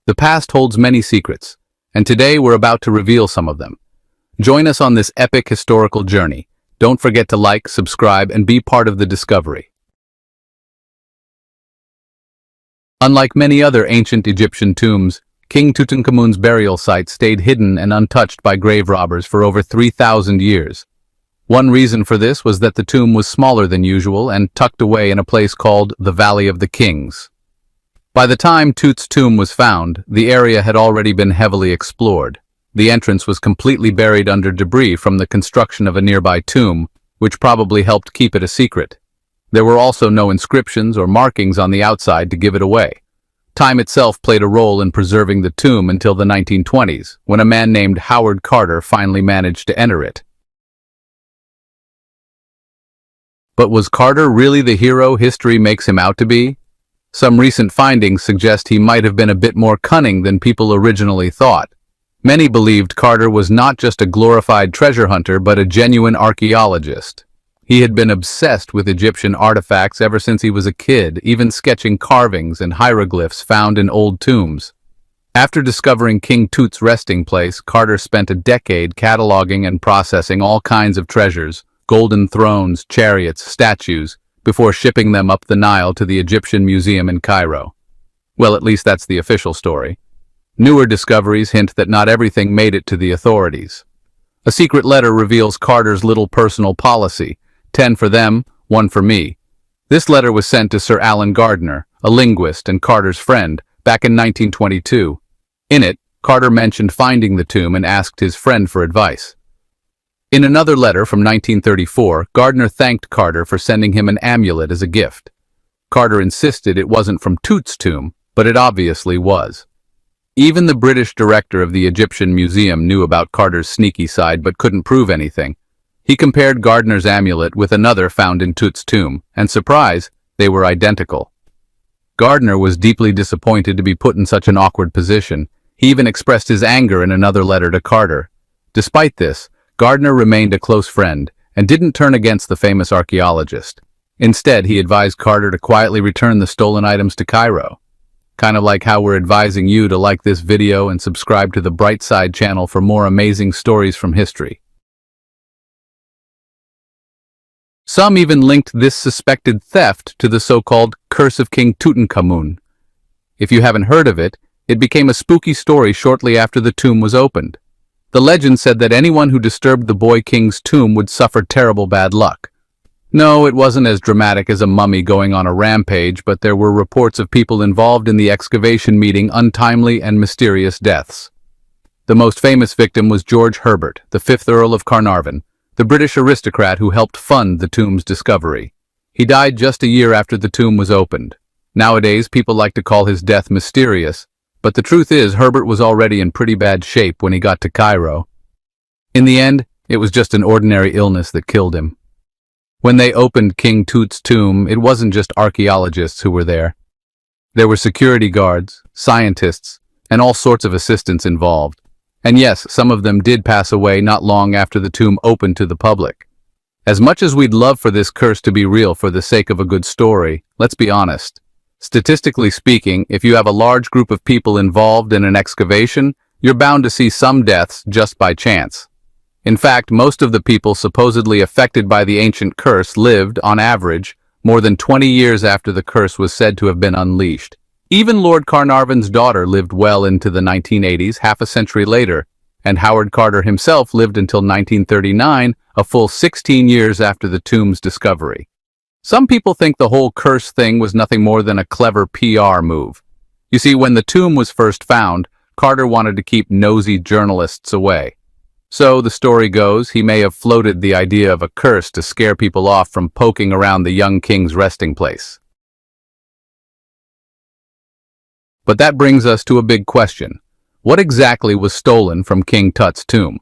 The past holds many secrets, and today we're about to reveal some of them. Join us on this epic historical journey. Don't forget to like, subscribe, and be part of the discovery. Unlike many other ancient Egyptian tombs, King Tutankhamun's burial site stayed hidden and untouched by grave robbers for over 3,000 years. One reason for this was that the tomb was smaller than usual and tucked away in a place called the Valley of the Kings. By the time Tut's tomb was found, the area had already been heavily explored. The entrance was completely buried under debris from the construction of a nearby tomb, which probably helped keep it a secret. There were also no inscriptions or markings on the outside to give it away. Time itself played a role in preserving the tomb until the 1920s, when a man named Howard Carter finally managed to enter it. But was Carter really the hero history makes him out to be? Some recent findings suggest he might have been a bit more cunning than people originally thought. Many believed Carter was not just a glorified treasure hunter but a genuine archaeologist. He had been obsessed with Egyptian artifacts ever since he was a kid, even sketching carvings and hieroglyphs found in old tombs. After discovering King Tut's resting place, Carter spent a decade cataloging and processing all kinds of treasures, golden thrones, chariots, statues, before shipping them up the Nile to the Egyptian Museum in Cairo. Well, at least that's the official story. Newer discoveries hint that not everything made it to the authorities. A secret letter reveals Carter's little personal policy: 10 for them, 1 for me. This letter was sent to Sir Alan Gardner, a linguist and Carter's friend, back in 1922. In it, Carter mentioned finding the tomb and asked his friend for advice. In another letter from 1934, Gardner thanked Carter for sending him an amulet as a gift. Carter insisted it wasn't from Tut's tomb, but it obviously was. Even the British director of the Egyptian Museum knew about Carter's sneaky side but couldn't prove anything. He compared Gardner's amulet with another found in Tut's tomb, and surprise, they were identical. Gardner was deeply disappointed to be put in such an awkward position. He even expressed his anger in another letter to Carter. Despite this, Gardner remained a close friend and didn't turn against the famous archaeologist. Instead, he advised Carter to quietly return the stolen items to Cairo. Kind of like how we're advising you to like this video and subscribe to the Bright Side channel for more amazing stories from history. Some even linked this suspected theft to the so-called Curse of King Tutankhamun. If you haven't heard of it, it became a spooky story shortly after the tomb was opened. The legend said that anyone who disturbed the boy king's tomb would suffer terrible bad luck. No, it wasn't as dramatic as a mummy going on a rampage, but there were reports of people involved in the excavation meeting untimely and mysterious deaths. The most famous victim was George Herbert, the 5th Earl of Carnarvon, the British aristocrat who helped fund the tomb's discovery. He died just a year after the tomb was opened. Nowadays, people like to call his death mysterious, but the truth is Herbert was already in pretty bad shape when he got to Cairo. In the end, it was just an ordinary illness that killed him. When they opened King Tut's tomb, it wasn't just archaeologists who were there. There were security guards, scientists, and all sorts of assistants involved. And yes, some of them did pass away not long after the tomb opened to the public. As much as we'd love for this curse to be real for the sake of a good story, let's be honest. Statistically speaking, if you have a large group of people involved in an excavation, you're bound to see some deaths just by chance. In fact, most of the people supposedly affected by the ancient curse lived, on average, more than 20 years after the curse was said to have been unleashed. Even Lord Carnarvon's daughter lived well into the 1980s, half a century later, and Howard Carter himself lived until 1939, a full 16 years after the tomb's discovery. Some people think the whole curse thing was nothing more than a clever PR move. You see, when the tomb was first found, Carter wanted to keep nosy journalists away. So, the story goes, he may have floated the idea of a curse to scare people off from poking around the young king's resting place. But that brings us to a big question. What exactly was stolen from King Tut's tomb?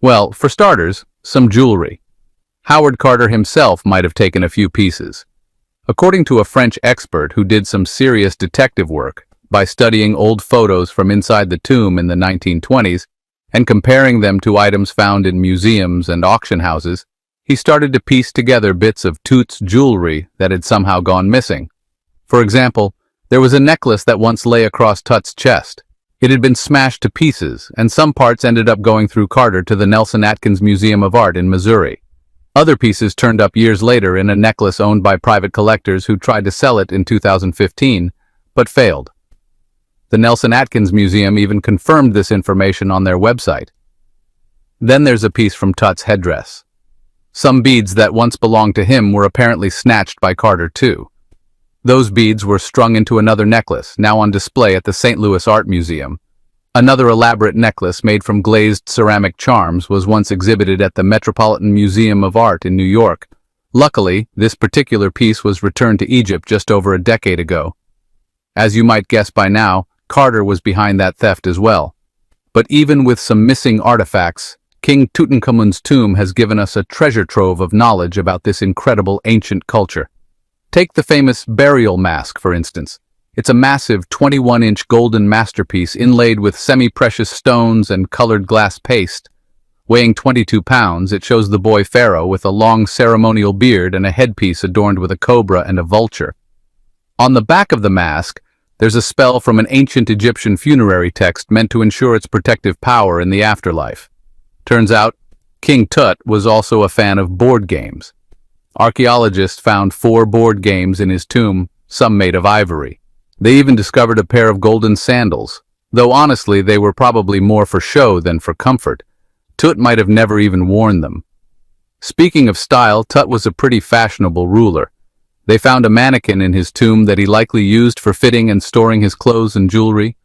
Well, for starters, some jewelry. Howard Carter himself might have taken a few pieces. According to a French expert who did some serious detective work by studying old photos from inside the tomb in the 1920s and comparing them to items found in museums and auction houses, he started to piece together bits of Tut's jewelry that had somehow gone missing. For example, There was a necklace that once lay across Tut's chest. It had been smashed to pieces, and some parts ended up going through Carter to the Nelson Atkins Museum of Art in Missouri. Other pieces turned up years later in a necklace owned by private collectors who tried to sell it in 2015, but failed. The Nelson Atkins Museum even confirmed this information on their website. Then there's a piece from Tut's headdress. Some beads that once belonged to him were apparently snatched by Carter too. Those beads were strung into another necklace, now on display at the St. Louis Art Museum. Another elaborate necklace made from glazed ceramic charms was once exhibited at the Metropolitan Museum of Art in New York. Luckily, this particular piece was returned to Egypt just over a decade ago. As you might guess by now, Carter was behind that theft as well. But even with some missing artifacts, King Tutankhamun's tomb has given us a treasure trove of knowledge about this incredible ancient culture. Take the famous burial mask, for instance. It's a massive 21-inch golden masterpiece inlaid with semi-precious stones and colored glass paste. Weighing 22 pounds, it shows the boy pharaoh with a long ceremonial beard and a headpiece adorned with a cobra and a vulture. On the back of the mask, there's a spell from an ancient Egyptian funerary text meant to ensure its protective power in the afterlife. Turns out, King Tut was also a fan of board games. Archaeologists found 4 board games in his tomb, some made of ivory. They even discovered a pair of golden sandals, though honestly they were probably more for show than for comfort. Tut might have never even worn them. Speaking of style, Tut was a pretty fashionable ruler. They found a mannequin in his tomb that he likely used for fitting and storing his clothes and jewelry.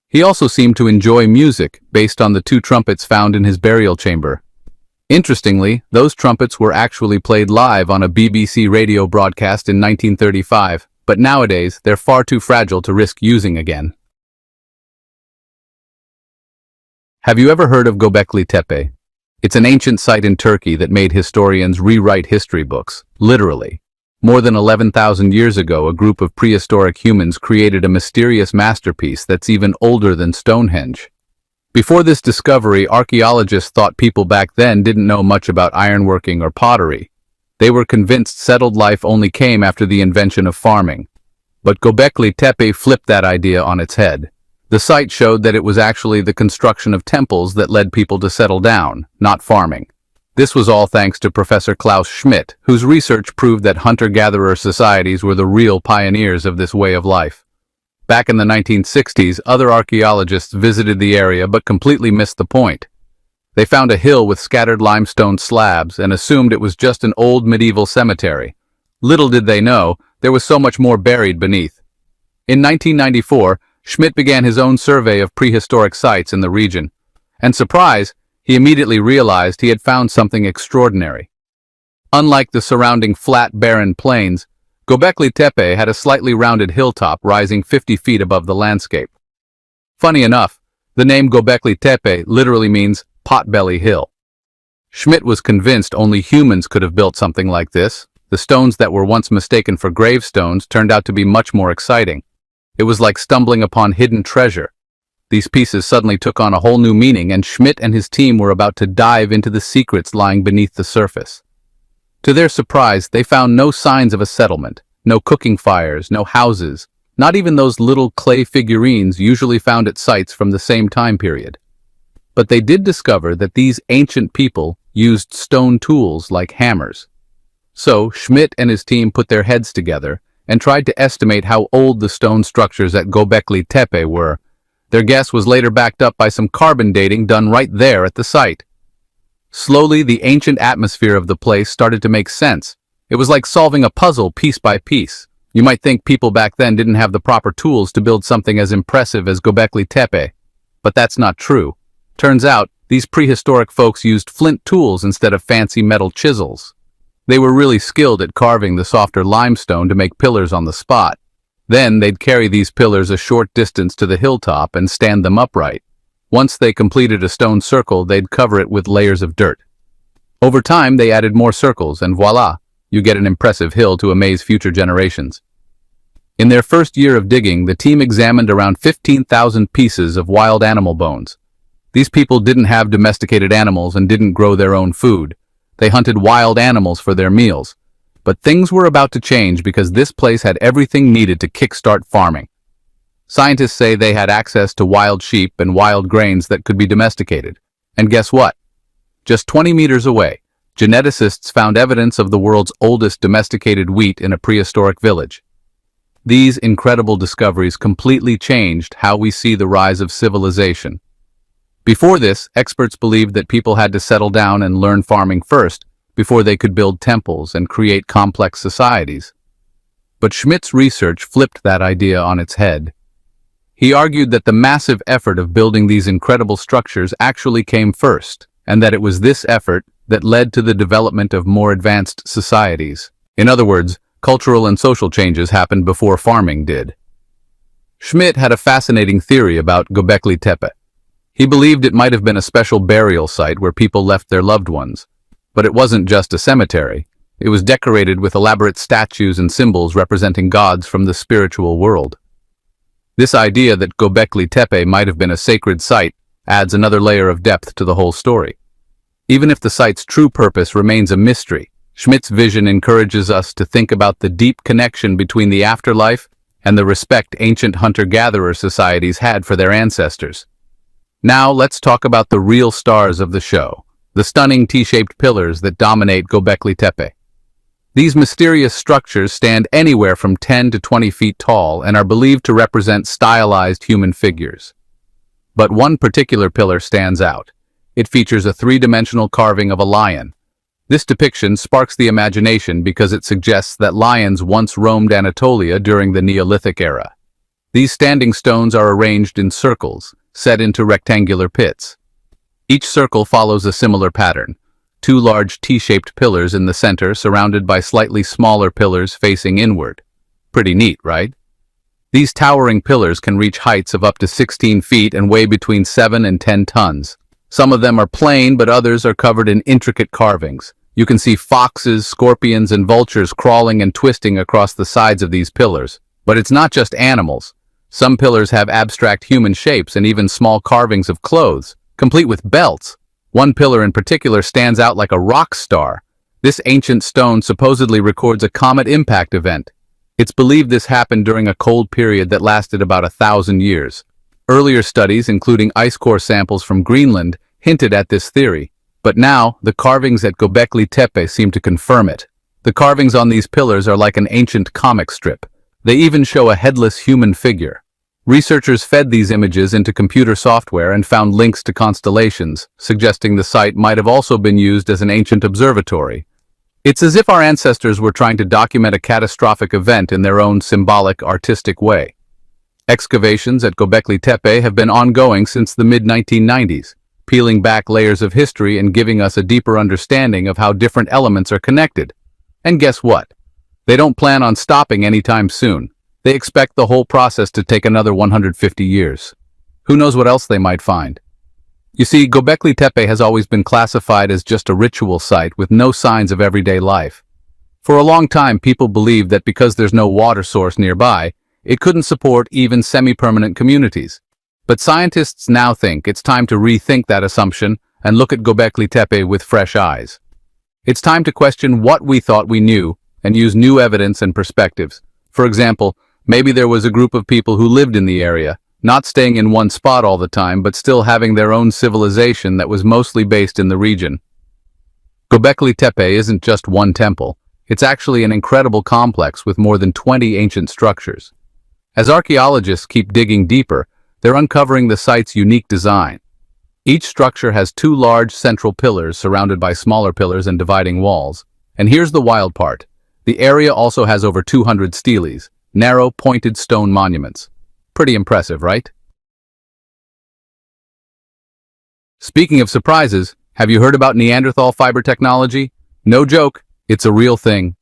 He also seemed to enjoy music, based on the 2 trumpets found in his burial chamber. Interestingly, those trumpets were actually played live on a BBC radio broadcast in 1935, but nowadays they're far too fragile to risk using again. Have you ever heard of Göbekli Tepe? It's an ancient site in Turkey that made historians rewrite history books, literally. More than 11,000 years ago, a group of prehistoric humans created a mysterious masterpiece that's even older than Stonehenge. Before this discovery, archaeologists thought people back then didn't know much about ironworking or pottery. They were convinced settled life only came after the invention of farming. But Göbekli Tepe flipped that idea on its head. The site showed that it was actually the construction of temples that led people to settle down, not farming. This was all thanks to Professor Klaus Schmidt, whose research proved that hunter-gatherer societies were the real pioneers of this way of life. Back in the 1960s, other archaeologists visited the area but completely missed the point. They found a hill with scattered limestone slabs and assumed it was just an old medieval cemetery. Little did they know, there was so much more buried beneath. In 1994, Schmidt began his own survey of prehistoric sites in the region. And surprise, he immediately realized he had found something extraordinary. Unlike the surrounding flat, barren plains, Göbekli Tepe had a slightly rounded hilltop rising 50 feet above the landscape. Funny enough, the name Göbekli Tepe literally means potbelly hill. Schmidt was convinced only humans could have built something like this. The stones that were once mistaken for gravestones turned out to be much more exciting. It was like stumbling upon hidden treasure. These pieces suddenly took on a whole new meaning, and Schmidt and his team were about to dive into the secrets lying beneath the surface. To their surprise, they found no signs of a settlement, no cooking fires, no houses, not even those little clay figurines usually found at sites from the same time period. But they did discover that these ancient people used stone tools like hammers. So Schmidt and his team put their heads together and tried to estimate how old the stone structures at Göbekli Tepe were. Their guess was later backed up by some carbon dating done right there at the site. Slowly, the ancient atmosphere of the place started to make sense. It was like solving a puzzle piece by piece. You might think people back then didn't have the proper tools to build something as impressive as Göbekli Tepe. But that's not true. Turns out, these prehistoric folks used flint tools instead of fancy metal chisels. They were really skilled at carving the softer limestone to make pillars on the spot. Then they'd carry these pillars a short distance to the hilltop and stand them upright. Once they completed a stone circle, they'd cover it with layers of dirt. Over time, they added more circles, and voila, you get an impressive hill to amaze future generations. In their first year of digging, the team examined around 15,000 pieces of wild animal bones. These people didn't have domesticated animals and didn't grow their own food. They hunted wild animals for their meals. But things were about to change because this place had everything needed to kickstart farming. Scientists say they had access to wild sheep and wild grains that could be domesticated. And guess what? Just 20 meters away, geneticists found evidence of the world's oldest domesticated wheat in a prehistoric village. These incredible discoveries completely changed how we see the rise of civilization. Before this, experts believed that people had to settle down and learn farming first before they could build temples and create complex societies. But Schmidt's research flipped that idea on its head. He argued that the massive effort of building these incredible structures actually came first, and that it was this effort that led to the development of more advanced societies. In other words, cultural and social changes happened before farming did. Schmidt had a fascinating theory about Göbekli Tepe. He believed it might have been a special burial site where people left their loved ones. But it wasn't just a cemetery. It was decorated with elaborate statues and symbols representing gods from the spiritual world. This idea that Göbekli Tepe might have been a sacred site adds another layer of depth to the whole story. Even if the site's true purpose remains a mystery, Schmidt's vision encourages us to think about the deep connection between the afterlife and the respect ancient hunter-gatherer societies had for their ancestors. Now let's talk about the real stars of the show, the stunning T-shaped pillars that dominate Göbekli Tepe. These mysterious structures stand anywhere from 10 to 20 feet tall and are believed to represent stylized human figures. But one particular pillar stands out. It features a three-dimensional carving of a lion. This depiction sparks the imagination because it suggests that lions once roamed Anatolia during the Neolithic era. These standing stones are arranged in circles, set into rectangular pits. Each circle follows a similar pattern. Two large T-shaped pillars in the center surrounded by slightly smaller pillars facing inward. Pretty neat, right? These towering pillars can reach heights of up to 16 feet and weigh between 7 and 10 tons. Some of them are plain, but others are covered in intricate carvings. You can see foxes, scorpions, and vultures crawling and twisting across the sides of these pillars. But it's not just animals. Some pillars have abstract human shapes and even small carvings of clothes, complete with belts. One pillar in particular stands out like a rock star. This ancient stone supposedly records a comet impact event. It's believed this happened during a cold period that lasted about 1,000 years. Earlier studies, including ice core samples from Greenland, hinted at this theory. But now, the carvings at Göbekli Tepe seem to confirm it. The carvings on these pillars are like an ancient comic strip. They even show a headless human figure. Researchers fed these images into computer software and found links to constellations, suggesting the site might have also been used as an ancient observatory. It's as if our ancestors were trying to document a catastrophic event in their own symbolic, artistic way. Excavations at Göbekli Tepe have been ongoing since the mid-1990s, peeling back layers of history and giving us a deeper understanding of how different elements are connected. And guess what? They don't plan on stopping anytime soon. They expect the whole process to take another 150 years. Who knows what else they might find? You see, Göbekli Tepe has always been classified as just a ritual site with no signs of everyday life. For a long time, people believed that because there's no water source nearby, it couldn't support even semi-permanent communities. But scientists now think it's time to rethink that assumption and look at Göbekli Tepe with fresh eyes. It's time to question what we thought we knew and use new evidence and perspectives. For example, maybe there was a group of people who lived in the area, not staying in one spot all the time, but still having their own civilization that was mostly based in the region. Göbekli Tepe isn't just one temple. It's actually an incredible complex with more than 20 ancient structures. As archaeologists keep digging deeper, they're uncovering the site's unique design. Each structure has two large central pillars surrounded by smaller pillars and dividing walls. And here's the wild part. The area also has over 200 steles, narrow, pointed stone monuments. Pretty impressive, right? Speaking of surprises, have you heard about Neanderthal fiber technology? No joke, it's a real thing.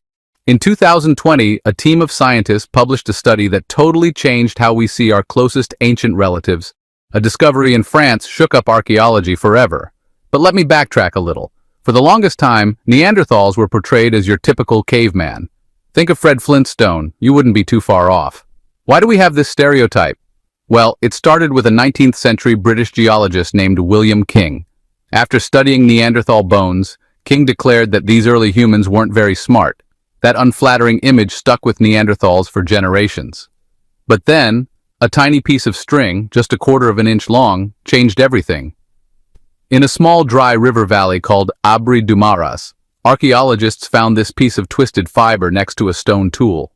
In 2020, a team of scientists published a study that totally changed how we see our closest ancient relatives. A discovery in France shook up archaeology forever. But let me backtrack a little. For the longest time, Neanderthals were portrayed as your typical caveman. Think of Fred Flintstone, you wouldn't be too far off. Why do we have this stereotype? Well, it started with a 19th century British geologist named William King. After studying Neanderthal bones, King declared that these early humans weren't very smart. That unflattering image stuck with Neanderthals for generations. But then, A tiny piece of string, just a quarter of an inch long, changed everything. In a small dry river valley called Abri Dumaras, archaeologists found this piece of twisted fiber next to a stone tool.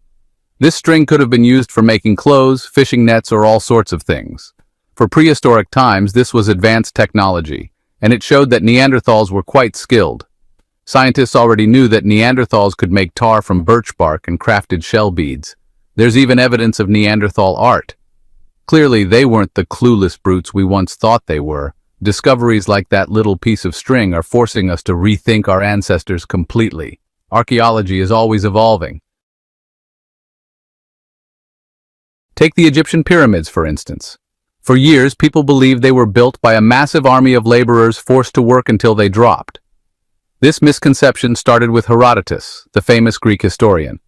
This string could have been used for making clothes, fishing nets, or all sorts of things. For prehistoric times, this was advanced technology, and it showed that Neanderthals were quite skilled. Scientists already knew that Neanderthals could make tar from birch bark and crafted shell beads. There's even evidence of Neanderthal art. Clearly, they weren't the clueless brutes we once thought they were. Discoveries like that little piece of string are forcing us to rethink our ancestors completely. Archaeology is always evolving. Take the Egyptian pyramids, for instance. For years, people believed they were built by a massive army of laborers forced to work until they dropped. This misconception started with Herodotus, the famous Greek historian.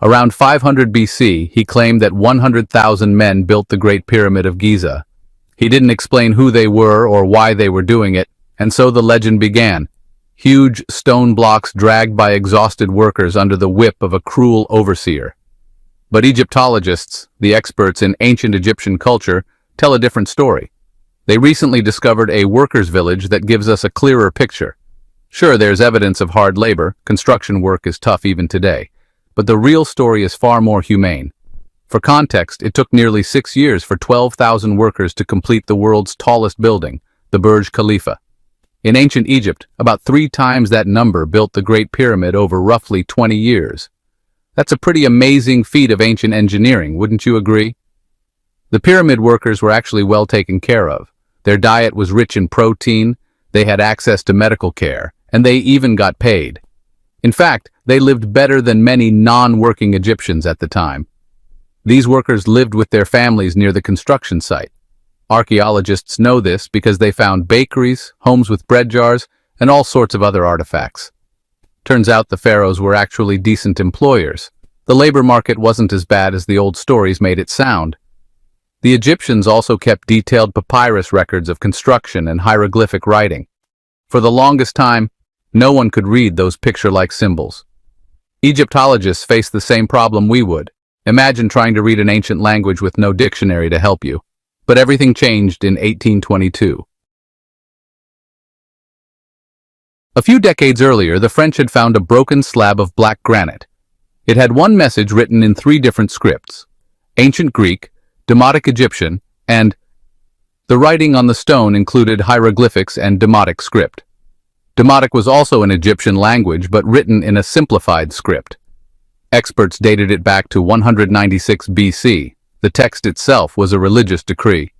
Around 500 BC, he claimed that 100,000 men built the Great Pyramid of Giza. He didn't explain who they were or why they were doing it, and so the legend began. Huge stone blocks dragged by exhausted workers under the whip of a cruel overseer. But Egyptologists, the experts in ancient Egyptian culture, tell a different story. They recently discovered a workers' village that gives us a clearer picture. Sure, there's evidence of hard labor, construction work is tough even today, but the real story is far more humane. For context, it took nearly 6 years for 12,000 workers to complete the world's tallest building, the Burj Khalifa. In ancient Egypt, about 3 times that number built the Great Pyramid over roughly 20 years. That's a pretty amazing feat of ancient engineering, wouldn't you agree? The pyramid workers were actually well taken care of. Their diet was rich in protein, they had access to medical care, and they even got paid. In fact, they lived better than many non-working Egyptians at the time. These workers lived with their families near the construction site. Archaeologists know this because they found bakeries, homes with bread jars, and all sorts of other artifacts. Turns out the pharaohs were actually decent employers. The labor market wasn't as bad as the old stories made it sound. The Egyptians also kept detailed papyrus records of construction and hieroglyphic writing. For the longest time, no one could read those picture-like symbols. Egyptologists faced the same problem we would. Imagine trying to read an ancient language with no dictionary to help you. But everything changed in 1822. A few decades earlier, the French had found a broken slab of black granite. It had one message written in 3 different scripts: Ancient Greek, Demotic Egyptian, and the writing on the stone included hieroglyphics and Demotic script. Demotic was also an Egyptian language, but written in a simplified script. Experts dated it back to 196 BC. The text itself was a religious decree.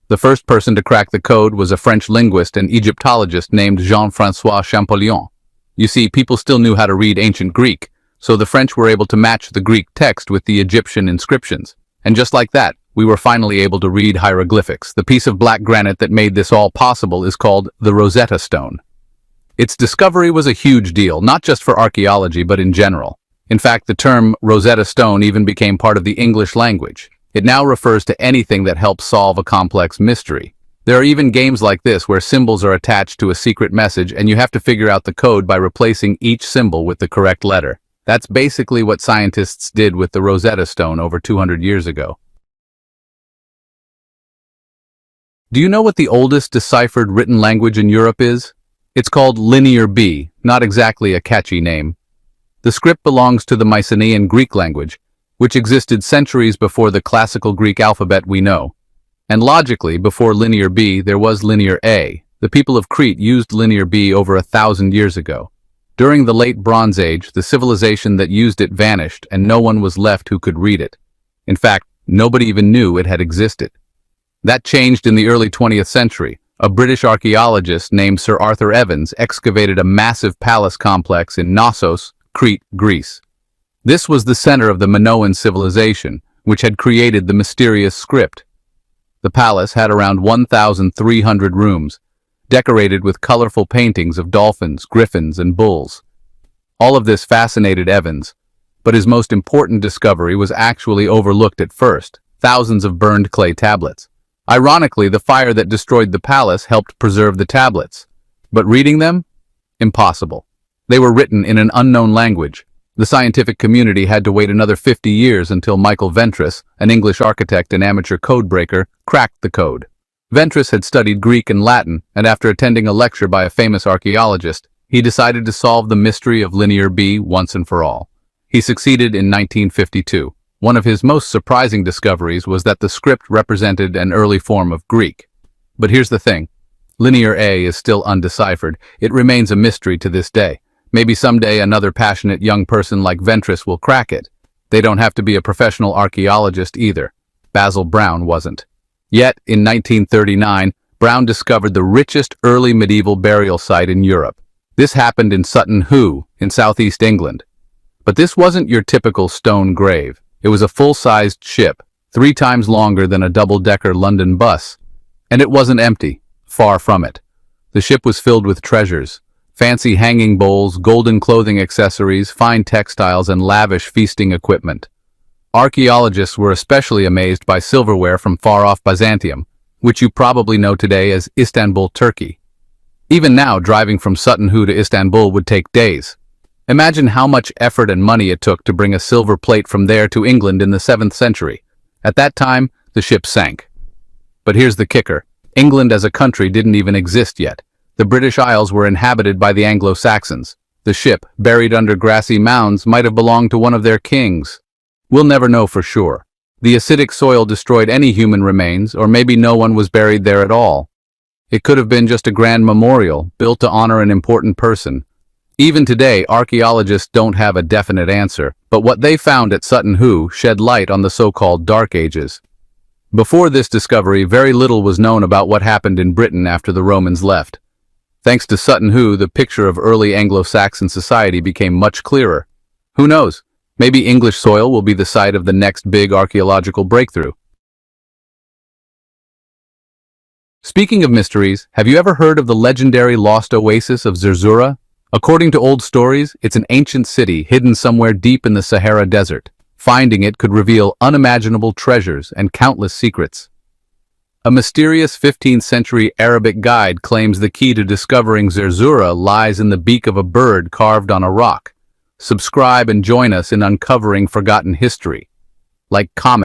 The first person to crack the code was a French linguist and Egyptologist named Jean-François Champollion. You see, people still knew how to read ancient Greek, so the French were able to match the Greek text with the Egyptian inscriptions. And just like that, we were finally able to read hieroglyphics. The piece of black granite that made this all possible is called the Rosetta Stone. Its discovery was a huge deal, not just for archaeology, but in general. In fact, the term Rosetta Stone even became part of the English language. It now refers to anything that helps solve a complex mystery. There are even games like this where symbols are attached to a secret message and you have to figure out the code by replacing each symbol with the correct letter. That's basically what scientists did with the Rosetta Stone over 200 years ago. Do you know what the oldest deciphered written language in Europe is? It's called Linear B, not exactly a catchy name. The script belongs to the Mycenaean Greek language, which existed centuries before the classical Greek alphabet we know. And logically, before Linear B, there was Linear A. The people of Crete used Linear B over 1,000 years ago. During the late Bronze Age, the civilization that used it vanished and no one was left who could read it. In fact, nobody even knew it had existed. That changed in the early 20th century. A British archaeologist named Sir Arthur Evans excavated a massive palace complex in Knossos, Crete, Greece. This was the center of the Minoan civilization, which had created the mysterious script. The palace had around 1,300 rooms, decorated with colorful paintings of dolphins, griffins, and bulls. All of this fascinated Evans, but his most important discovery was actually overlooked at first: thousands of burned clay tablets. Ironically, the fire that destroyed the palace helped preserve the tablets. But reading them? Impossible. They were written in an unknown language. The scientific community had to wait another 50 years until Michael Ventris, an English architect and amateur codebreaker, cracked the code. Ventris had studied Greek and Latin, and after attending a lecture by a famous archaeologist, he decided to solve the mystery of Linear B once and for all. He succeeded in 1952. One of his most surprising discoveries was that the script represented an early form of Greek. But here's the thing. Linear A is still undeciphered. It remains a mystery to this day. Maybe someday another passionate young person like Ventris will crack it. They don't have to be a professional archaeologist either. Basil Brown wasn't. Yet, in 1939, Brown discovered the richest early medieval burial site in Europe. This happened in Sutton Hoo, in southeast England. But this wasn't your typical stone grave. It was a full-sized ship, 3 times longer than a double-decker London bus. And it wasn't empty. Far from it. The ship was filled with treasures. Fancy hanging bowls, golden clothing accessories, fine textiles, and lavish feasting equipment. Archaeologists were especially amazed by silverware from far-off Byzantium, which you probably know today as Istanbul, Turkey. Even now, driving from Sutton Hoo to Istanbul would take days. Imagine how much effort and money it took to bring a silver plate from there to England in the 7th century. At that time, the ship sank. But here's the kicker. England as a country didn't even exist yet. The British Isles were inhabited by the Anglo-Saxons. The ship, buried under grassy mounds, might have belonged to one of their kings. We'll never know for sure. The acidic soil destroyed any human remains, or maybe no one was buried there at all. It could have been just a grand memorial, built to honor an important person. Even today, archaeologists don't have a definite answer, but what they found at Sutton Hoo shed light on the so-called Dark Ages. Before this discovery, very little was known about what happened in Britain after the Romans left. Thanks to Sutton Hoo, the picture of early Anglo-Saxon society became much clearer. Who knows? Maybe English soil will be the site of the next big archaeological breakthrough. Speaking of mysteries, have you ever heard of the legendary lost oasis of Zerzura? According to old stories, it's an ancient city hidden somewhere deep in the Sahara Desert. Finding it could reveal unimaginable treasures and countless secrets. A mysterious 15th century Arabic guide claims the key to discovering Zerzura lies in the beak of a bird carved on a rock. Subscribe and join us in uncovering forgotten history. Like, comment.